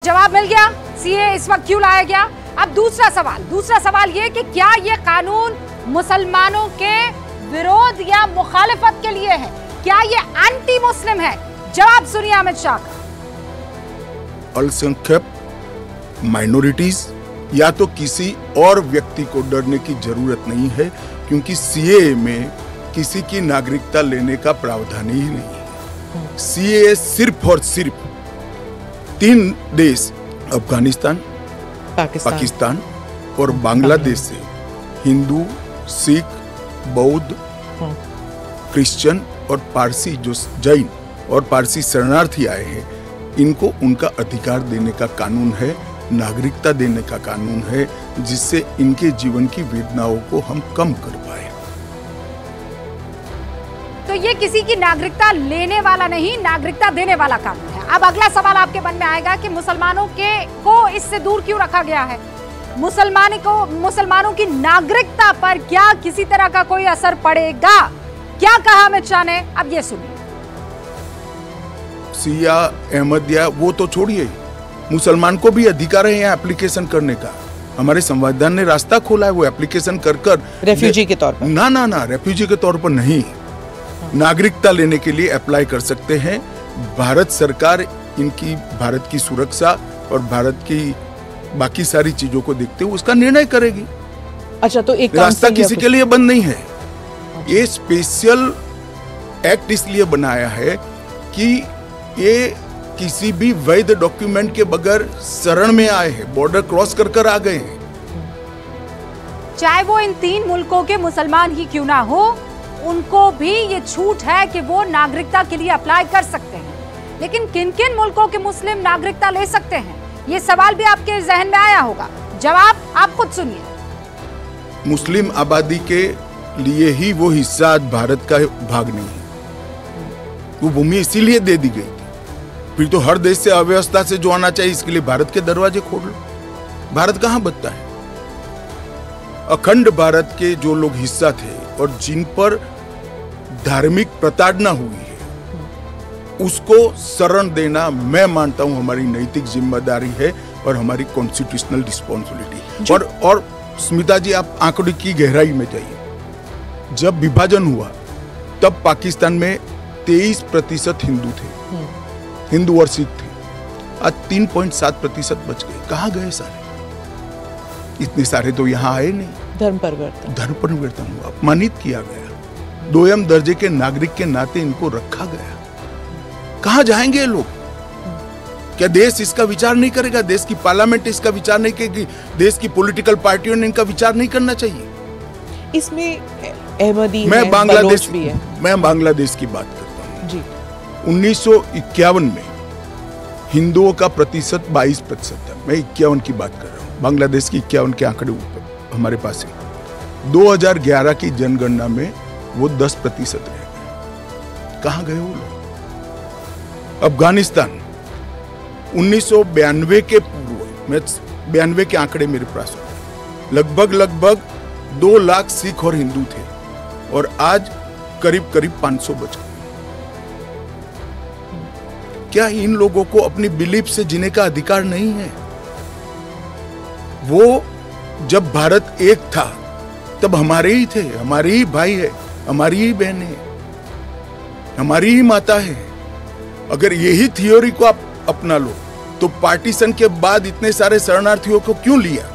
जवाब मिल गया सीए इस वक्त क्यों लाया गया। अब दूसरा सवाल ये कि क्या ये कानून मुसलमानों के विरोध या मुखालिफत के लिए है, क्या ये एंटी मुस्लिम है? जवाब सुनिए अमित शाह का। अल्पसंख्यक, माइनॉरिटीज या तो किसी और व्यक्ति को डरने की जरूरत नहीं है, क्योंकि सीए में किसी की नागरिकता लेने का प्रावधान ही नहीं है। सीए सिर्फ और सिर्फ 3 देश अफगानिस्तान, पाकिस्तान और बांग्लादेश से हिंदू, सिख, बौद्ध, क्रिश्चियन और पारसी जो जैन और पारसी शरणार्थी आए हैं, इनको उनका अधिकार देने का कानून है, नागरिकता देने का कानून है, जिससे इनके जीवन की वेदनाओं को हम कम कर पाए। तो ये किसी की नागरिकता लेने वाला नहीं, नागरिकता देने वाला कानून है। अब अगला सवाल आपके मन में आएगा कि मुसलमानों को इससे दूर क्यों रखा गया है? मुसलमानों की नागरिकता पर क्या किसी तरह का कोई असर पड़ेगा? क्या कहा अमित शाह ने, अब ये सुनिए। सिया, अहमदिया वो तो छोड़िए, मुसलमान को भी अधिकार है यहाँ एप्लीकेशन करने का। हमारे संविधान ने रास्ता खोला है, वो एप्लीकेशन कर रेफ्यूजी के तौर पर ना रेफ्यूजी के तौर पर नहीं, नागरिकता लेने के लिए अप्लाई कर सकते हैं। भारत सरकार इनकी भारत की सुरक्षा और भारत की बाकी सारी चीजों को देखते हुए उसका निर्णय करेगी। अच्छा, तो एक रास्ता किसी के लिए बंद नहीं है। ये स्पेशल एक्ट इसलिए बनाया है कि ये किसी भी वैध डॉक्यूमेंट के बगैर शरण में आए हैं, बॉर्डर क्रॉस कर आ गए हैं। चाहे वो इन 3 मुल्कों के मुसलमान ही क्यों ना हो, उनको भी ये छूट है कि वो नागरिकता के लिए अप्लाई कर सकते हैं। लेकिन किन किन मुल्कों के मुस्लिम नागरिकता ले सकते हैं, ये सवाल भी आपके जहन में आया होगा। जवाब आप खुद सुनिए। मुस्लिम आबादी के लिए ही वो हिस्सा आज भारत का भाग नहीं है। वो भूमि इसीलिए दे दी गई थी। फिर तो हर देश से अव्यवस्था से जो आना चाहिए, इसके लिए भारत के दरवाजे खोल लो। भारत कहां बचता है? अखंड भारत के जो लोग हिस्सा थे और जिन पर धार्मिक प्रताड़ना हुई है, उसको शरण देना मैं मानता हूं हमारी नैतिक जिम्मेदारी है और हमारी कॉन्स्टिट्यूशनल रिस्पॉन्सिबिलिटी। और स्मिता जी, आप आंकड़े की गहराई में जाइए। जब विभाजन हुआ तब पाकिस्तान में 23% हिंदू थे, हिंदू और सिख थे। आज 3.7% बच गए। कहां गए सारे? इतने सारे तो यहाँ आए नहीं। धर्म परिवर्तन हुआ, अपमानित किया गया, 2म दर्जे के नागरिक के नाते इनको रखा गया। कहां जाएंगे ये लोग? क्या देश इसका विचार नहीं करेगा? देश की पार्लियामेंट इसका विचार नहीं करेगी? देश की पॉलिटिकल पार्टियों ने इनका विचार नहीं करना चाहिए? इसमें अहमदी मैं बांग्लादेश की बात करता हूँ जी। 1951 में हिंदुओं का प्रतिशत 22% था। मैं 51 की बात कर रहा हूँ, बांग्लादेश की 51 के आंकड़े ऊपर हमारे पास है। 2011 की जनगणना में वो 10% रह गए। कहां गए वो लोग? अफगानिस्तान 1992 के पूर्व में, 92 के आंकड़े मेरे पास लगभग 2 लाख सिख और हिंदू थे और आज करीब 500 बच गए। क्या इन लोगों को अपनी बिलीफ से जीने का अधिकार नहीं है? वो जब भारत एक था तब हमारे ही थे, हमारे ही भाई है, हमारी ही बहन है, हमारी ही माता है। अगर यही थ्योरी को आप अपना लो तो पार्टीशन के बाद इतने सारे शरणार्थियों को क्यों लिया?